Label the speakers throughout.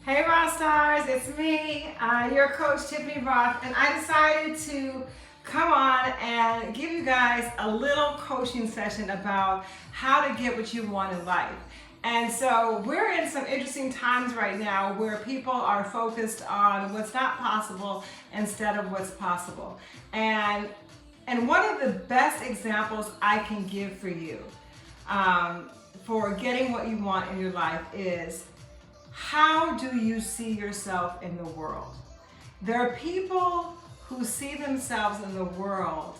Speaker 1: Hey Rothestars, it's me, your coach Tiffany Rothe, and I decided to come on and give you guys a little coaching session about how to get what you want in life. And so we're in some interesting times right now where people are focused on what's not possible instead of what's possible. And one of the best examples I can give for you for getting what you want in your life is, how do you see yourself in the world? There are people who see themselves in the world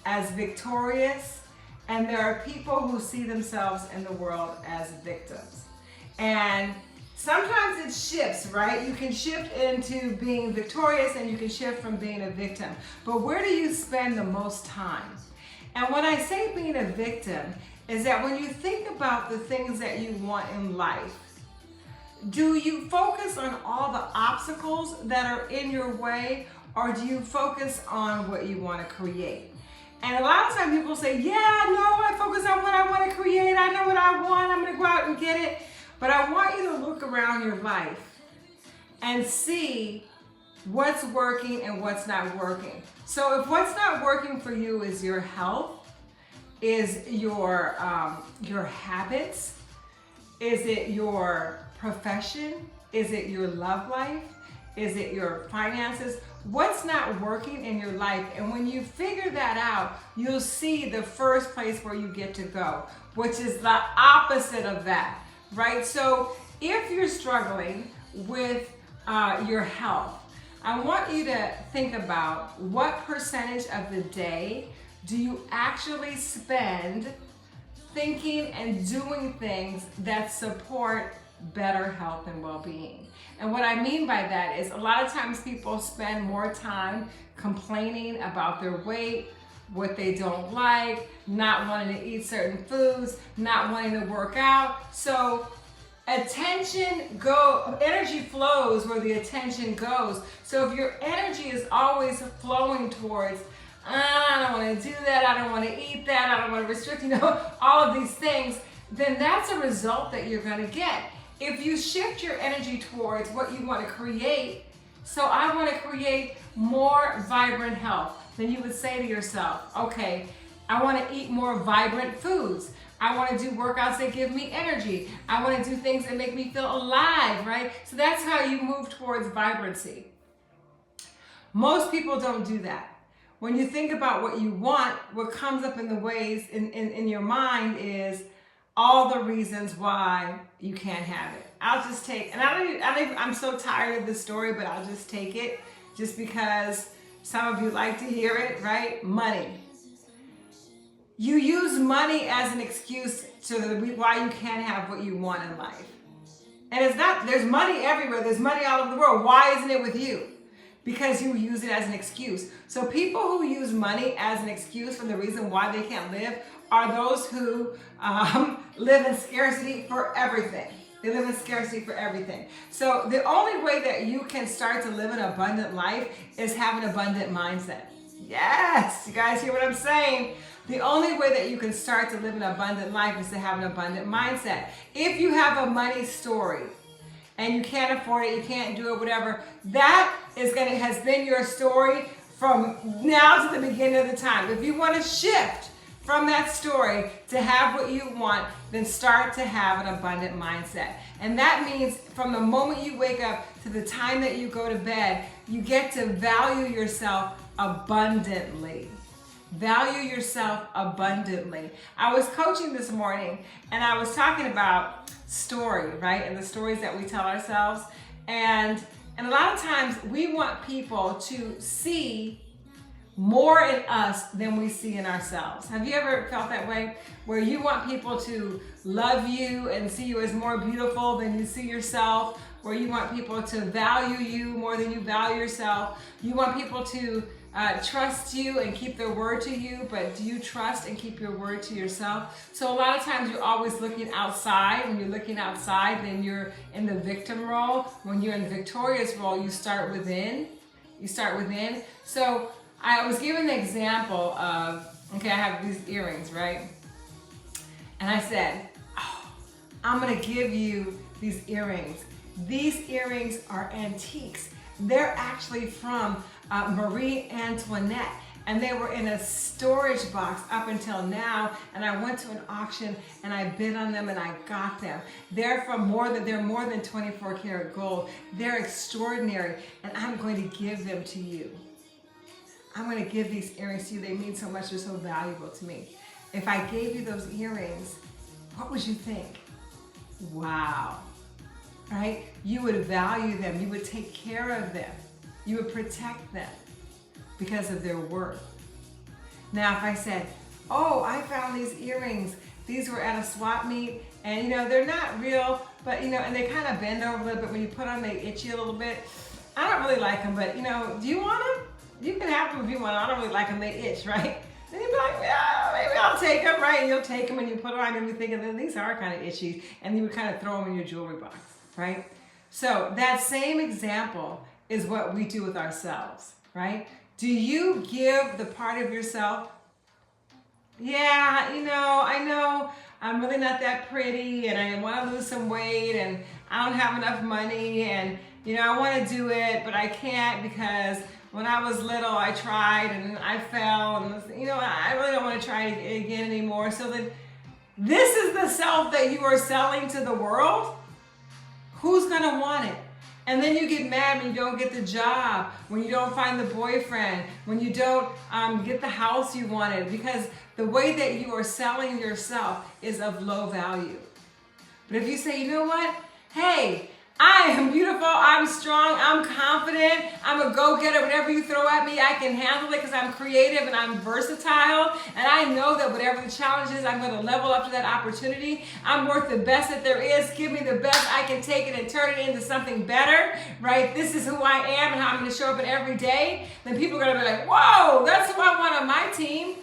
Speaker 1: as victorious, and there are people who see themselves in the world as victims. And sometimes it shifts, right? You can shift into being victorious and you can shift from being a victim. But where do you spend the most time? And when I say being a victim, is that when you think about the things that you want in life, do you focus on all the obstacles that are in your way, or do you focus on what you want to create? And a lot of times people say, yeah, no, I focus on what I want to create. I know what I want. I'm going to go out and get it. But I want you to look around your life and see what's working and what's not working. So if what's not working for you is your health, is your habits, is it your profession? Is it your love life? Is it your finances? What's not working in your life? And when you figure that out, you'll see the first place where you get to go, which is the opposite of that, right? So if you're struggling with your health, I want you to think about what percentage of the day do you actually spend thinking and doing things that support better health and well-being. And what I mean by that is a lot of times people spend more time complaining about their weight, what they don't like, not wanting to eat certain foods, not wanting to work out. So energy flows where the attention goes. So if your energy is always flowing towards, I don't want to do that, I don't want to eat that, I don't want to restrict, all of these things, then that's a result that you're going to get. If you shift your energy towards what you want to create, so I want to create more vibrant health, then you would say to yourself, okay, I want to eat more vibrant foods. I want to do workouts that give me energy. I want to do things that make me feel alive, right? So that's how you move towards vibrancy. Most people don't do that. When you think about what you want, what comes up in the ways in your mind is all the reasons why you can't have it. I'll just take, and I'm so tired of this story, but I'll just take it just because some of you like to hear it, right? Money. You use money as an excuse to why you can't have what you want in life. And it's not, there's money everywhere. There's money all over the world. Why isn't it with you? Because you use it as an excuse. So people who use money as an excuse for the reason why they can't live are those who live in scarcity for everything. They live in scarcity for everything. So the only way that you can start to live an abundant life is have an abundant mindset. Yes, you guys hear what I'm saying? The only way that you can start to live an abundant life is to have an abundant mindset. If you have a money story and you can't afford it, you can't do it, whatever, that has been your story from now to the beginning of the time. If you want to shift from that story to have what you want, then start to have an abundant mindset. And that means from the moment you wake up to the time that you go to bed, you get to value yourself abundantly. Value yourself abundantly. I was coaching this morning and I was talking about story, right? And the stories that we tell ourselves. And a lot of times we want people to see more in us than we see in ourselves. Have you ever felt that way? Where you want people to love you and see you as more beautiful than you see yourself, where you want people to value you more than you value yourself. You want people to trust you and keep their word to you, but do you trust and keep your word to yourself? So a lot of times you're always looking outside. When you're looking outside, then you're in the victim role. When you're in the victorious role, you start within. So I was given the example of, okay, I have these earrings, right? And I said, oh, I'm gonna give you these earrings These earrings are antiques. They're actually from Marie Antoinette, and they were in a storage box up until now, and I went to an auction and I bid on them and I got them. They're more than 24 karat gold. They're extraordinary, and I'm going to give them to you. I'm going to give these earrings to you. They mean so much. They're so valuable to me. If I gave you those earrings, what would you think? Wow, right? You would value them. You would take care of them. You would protect them because of their worth. Now, if I said, oh, I found these earrings. These were at a swap meet, and they're not real, but and they kind of bend over a little bit. When you put on, they itch you a little bit. I don't really like them, but do you want them? You can have them if you want. I don't really like them. They itch, right? Then you'd be like, yeah, maybe I'll take them, right? And you'll take them and you put them on and you're thinking, these are kind of itchy, and you would kind of throw them in your jewelry box, right? So that same example is what we do with ourselves, right? Do you give the part of yourself? Yeah, I know I'm really not that pretty, and I want to lose some weight, and I don't have enough money, and I want to do it, but I can't because when I was little, I tried and I fell, and I really don't want to try it again anymore. So then, this is the self that you are selling to the world? Who's gonna want it? And then you get mad when you don't get the job, when you don't find the boyfriend, when you don't get the house you wanted, because the way that you are selling yourself is of low value. But if you say, you know what? Hey, I am beautiful, I'm strong, I'm confident, I'm a go-getter, whatever you throw at me, I can handle it because I'm creative and I'm versatile, and I know that whatever the challenge is, I'm going to level up to that opportunity. I'm worth the best that there is. Give me the best. I can take it and turn it into something better, right? This is who I am and how I'm going to show up in every day. Then people are going to be like, whoa, that's who I want on my team,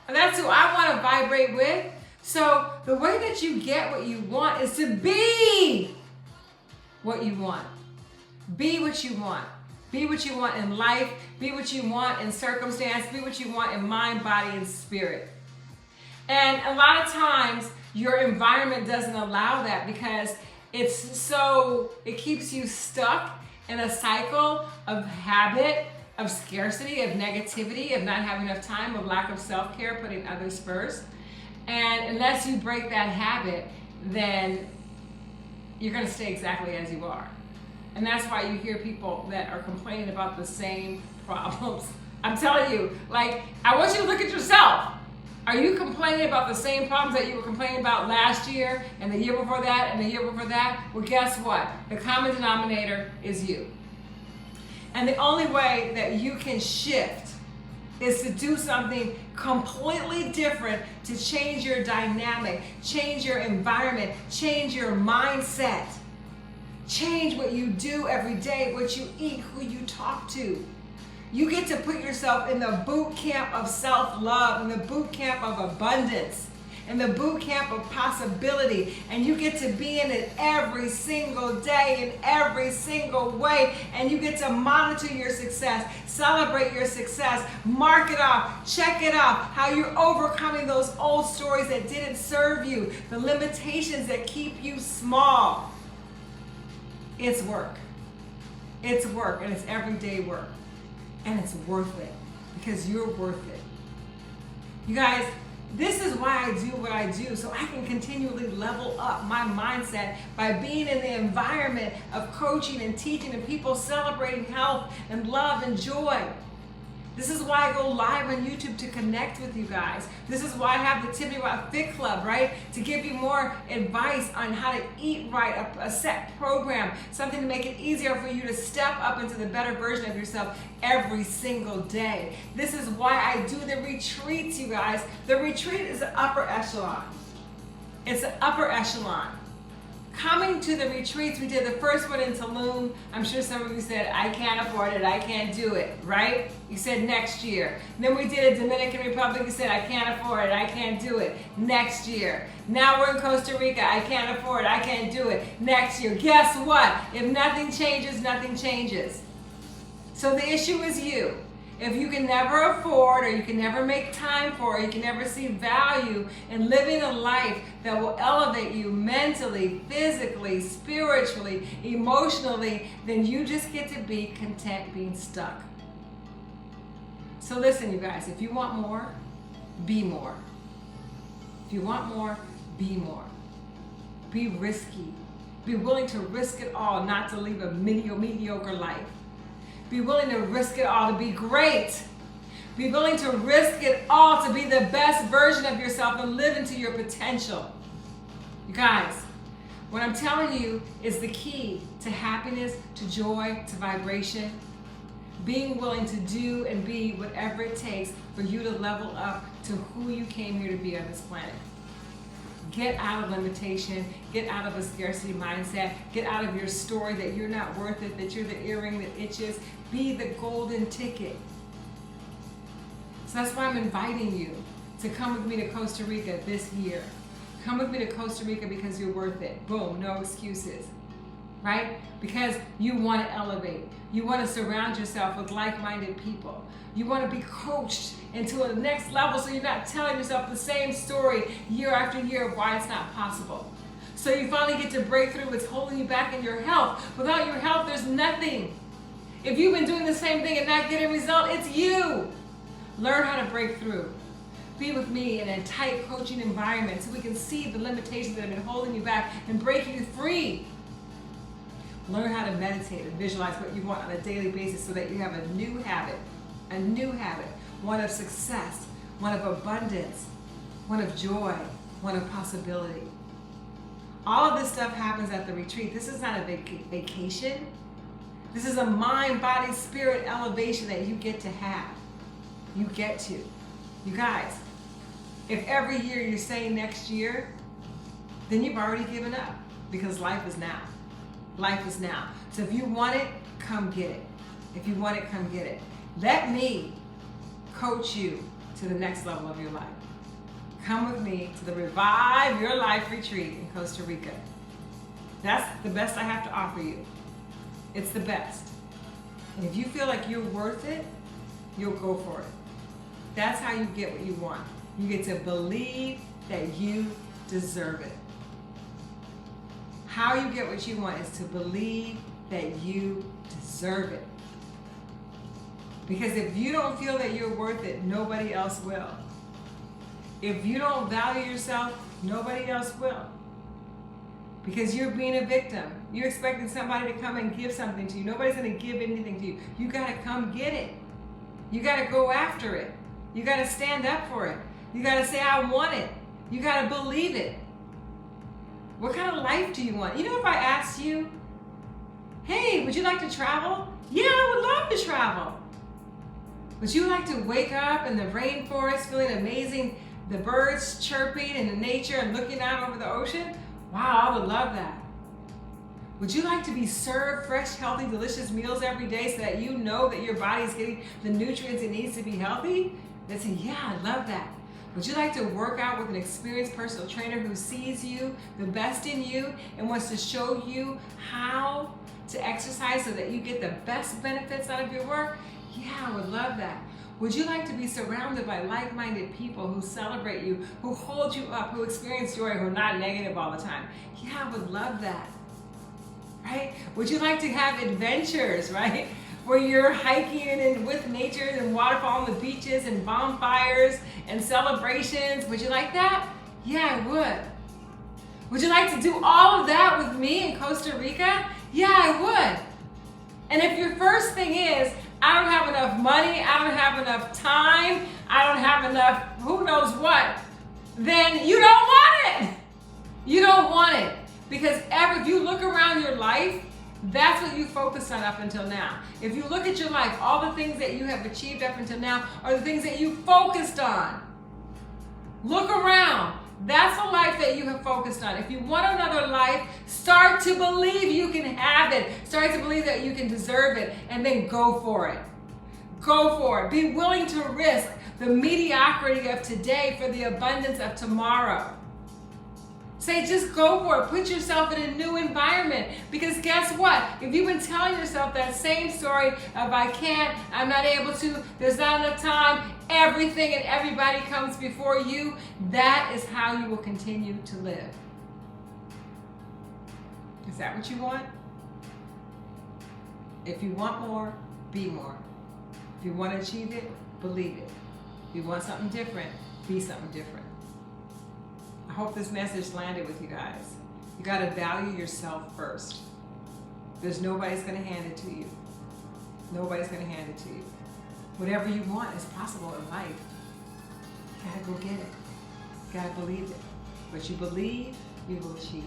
Speaker 1: and that's who I want to vibrate with. So the way that you get what you want is to be what you want. Be what you want. Be what you want in life. Be what you want in circumstance. Be what you want in mind, body, and spirit. And a lot of times your environment doesn't allow that because it keeps you stuck in a cycle of habit, of scarcity, of negativity, of not having enough time, of lack of self-care, putting others first. And unless you break that habit, then you're going to stay exactly as you are. And that's why you hear people that are complaining about the same problems. I'm telling you, I want you to look at yourself. Are you complaining about the same problems that you were complaining about last year and the year before that and the year before that? Well, guess what? The common denominator is you. And the only way that you can shift is to do something completely different to change your dynamic, change your environment, change your mindset, change what you do every day, what you eat, who you talk to. You get to put yourself in the boot camp of self-love, in the boot camp of abundance, in the boot camp of possibility, and you get to be in it every single day in every single way, and you get to monitor your success, celebrate your success, mark it off, check it off, how you're overcoming those old stories that didn't serve you, the limitations that keep you small. It's work. It's work, and it's everyday work, and it's worth it because you're worth it. You guys, this is why I do what I do, so I can continually level up my mindset by being in the environment of coaching and teaching and people celebrating health and love and joy. This is why I go live on YouTube to connect with you guys. This is why I have the Tiffany Rothe Fit Club, right? To give you more advice on how to eat right, a set program, something to make it easier for you to step up into the better version of yourself every single day. This is why I do the retreats, you guys. The retreat is the upper echelon. It's the upper echelon. Coming to the retreats, we did the first one in Tulum. I'm sure some of you said, I can't afford it, I can't do it, right? You said next year. And then we did a Dominican Republic, you said, I can't afford it, I can't do it, next year. Now we're in Costa Rica, I can't afford it, I can't do it, next year. Guess what? If nothing changes, nothing changes. So the issue is you. If you can never afford, or you can never make time for, or you can never see value in living a life that will elevate you mentally, physically, spiritually, emotionally, then you just get to be content being stuck. So listen, you guys, if you want more, be more. If you want more, be more. Be risky. Be willing to risk it all not to live a mediocre life. Be willing to risk it all to be great. Be willing to risk it all to be the best version of yourself and live into your potential. You guys, what I'm telling you is the key to happiness, to joy, to vibration. Being willing to do and be whatever it takes for you to level up to who you came here to be on this planet. Get out of limitation, get out of a scarcity mindset, get out of your story that you're not worth it, that you're the earring that itches. Be the golden ticket. So that's why I'm inviting you to come with me to Costa Rica this year. Come with me to Costa Rica because you're worth it. Boom, no excuses, right? Because you want to elevate. You want to surround yourself with like-minded people. You want to be coached into the next level so you're not telling yourself the same story year after year of why it's not possible. So you finally get to break through what's holding you back in your health. Without your health, there's nothing. If you've been doing the same thing and not getting a result, it's you. Learn how to break through. Be with me in a tight coaching environment so we can see the limitations that have been holding you back and break you free. Learn how to meditate and visualize what you want on a daily basis so that you have a new habit, one of success, one of abundance, one of joy, one of possibility. All of this stuff happens at the retreat. This is not a vacation. This is a mind, body, spirit elevation that you get to have. You get to. You guys, if every year you're saying next year, then you've already given up because life is now. Life is now. So if you want it, come get it. If you want it, come get it. Let me coach you to the next level of your life. Come with me to the Revive Your Life Retreat in Costa Rica. That's the best I have to offer you. It's the best. And if you feel like you're worth it, you'll go for it. That's how you get what you want. You get to believe that you deserve it. How you get what you want is to believe that you deserve it. Because if you don't feel that you're worth it, nobody else will. If you don't value yourself, nobody else will. Because you're being a victim. You're expecting somebody to come and give something to you. Nobody's going to give anything to you. You got to come get it. You got to go after it. You got to stand up for it. You got to say, I want it. You got to believe it. What kind of life do you want? You know, if I asked you, hey, would you like to travel? Yeah, I would love to travel. Would you like to wake up in the rainforest feeling amazing, the birds chirping in the nature and looking out over the ocean? Wow, I would love that. Would you like to be served fresh, healthy, delicious meals every day so that you know that your body is getting the nutrients it needs to be healthy? They'd say, yeah, I love that. Would you like to work out with an experienced personal trainer who sees you, the best in you, and wants to show you how to exercise so that you get the best benefits out of your work? Yeah, I would love that. Would you like to be surrounded by like-minded people who celebrate you, who hold you up, who experience joy, who are not negative all the time? Yeah, I would love that. Right? Would you like to have adventures, right? Where you're hiking and with nature and waterfall on the beaches and bonfires and celebrations? Would you like that? Yeah, I would. Would you like to do all of that with me in Costa Rica? Yeah, I would. And if your first thing is, I don't have enough money, I don't have enough time, I don't have enough who knows what, then you don't want it. You don't want it. Because if you look around your life, that's what you focused on up until now. If you look at your life, all the things that you have achieved up until now are the things that you focused on. Look around. That's the life that you have focused on. If you want another life, start to believe you can have it. Start to believe that you can deserve it, and then go for it. Go for it. Be willing to risk the mediocrity of today for the abundance of tomorrow. Say, just go for it. Put yourself in a new environment. Because guess what? If you've been telling yourself that same story of I can't, I'm not able to, there's not enough time, everything and everybody comes before you, that is how you will continue to live. Is that what you want? If you want more, be more. If you want to achieve it, believe it. If you want something different, be something different. I hope this message landed with you guys. You got to value yourself first. There's nobody's going to hand it to you. Nobody's going to hand it to you. Whatever you want is possible in life. You got to go get it. You got to believe it. What you believe, you will achieve.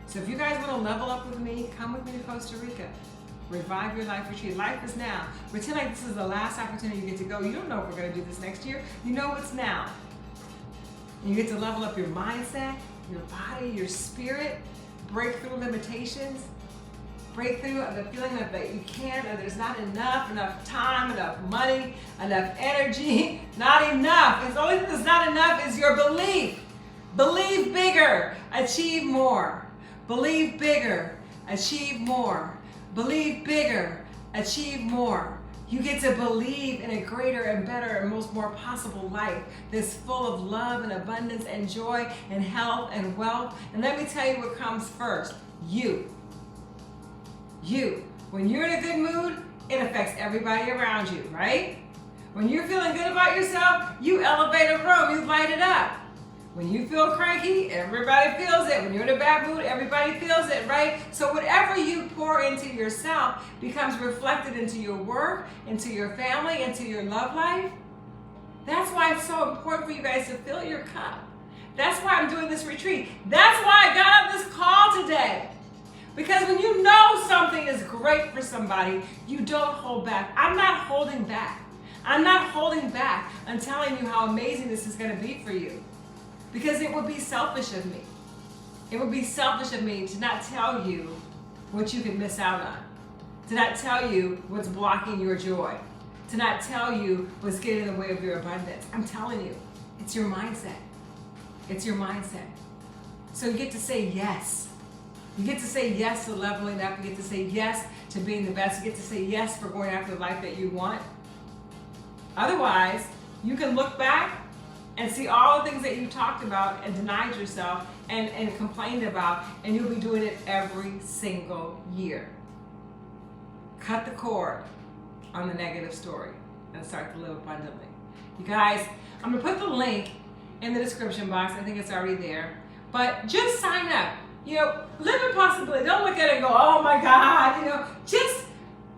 Speaker 1: So if you guys want to level up with me, come with me to Costa Rica. Revive Your Life Retreat. Life is now. Pretend like this is the last opportunity you get to go. You don't know if we're going to do this next year. You know it's now. You get to level up your mindset, your body, your spirit, break through limitations, break through the feeling that you can't, that there's not enough time, enough money, enough energy, not enough. The only thing that's not enough is your belief. Believe bigger, achieve more. Believe bigger, achieve more. Believe bigger, achieve more. You get to believe in a greater and better and more possible life that's full of love and abundance and joy and health and wealth. And let me tell you what comes first. You. When you're in a good mood, it affects everybody around you, right? When you're feeling good about yourself, you elevate a room, you light it up. When you feel cranky, everybody feels it. When you're in a bad mood, everybody feels it, right? So whatever you pour into yourself becomes reflected into your work, into your family, into your love life. That's why it's so important for you guys to fill your cup. That's why I'm doing this retreat. That's why I got on this call today. Because when you know something is great for somebody, you don't hold back. I'm not holding back. I'm not holding back. I'm telling you how amazing this is going to be for you. Because it would be selfish of me. It would be selfish of me to not tell you what you could miss out on. To not tell you what's blocking your joy. To not tell you what's getting in the way of your abundance. I'm telling you, it's your mindset. It's your mindset. So you get to say yes. You get to say yes to leveling up. You get to say yes to being the best. You get to say yes for going after the life that you want. Otherwise, you can look back and see all the things that you talked about and denied yourself and complained about, and you'll be doing it every single year. Cut the cord on the negative story and start to live abundantly. You guys, I'm gonna put the link in the description box. I think it's already there. But just sign up. You know, live in possibility. Don't look at it and go, oh my God, you know, just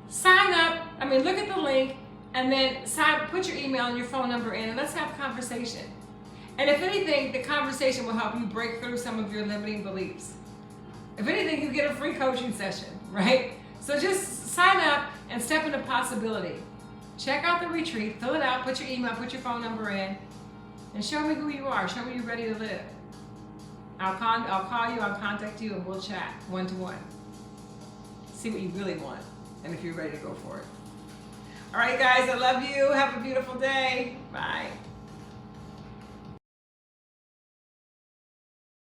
Speaker 1: sign up. I mean, look at the link. And then put your email and your phone number in, and let's have a conversation. And if anything, the conversation will help you break through some of your limiting beliefs. If anything, you get a free coaching session, right? So just sign up and step into possibility. Check out the retreat, fill it out, put your email, put your phone number in, and show me who you are. Show me you're ready to live. I'll call you, I'll contact you, and we'll chat one-to-one. See what you really want, and if you're ready to go for it. All right, guys, I love you. Have a beautiful day. Bye.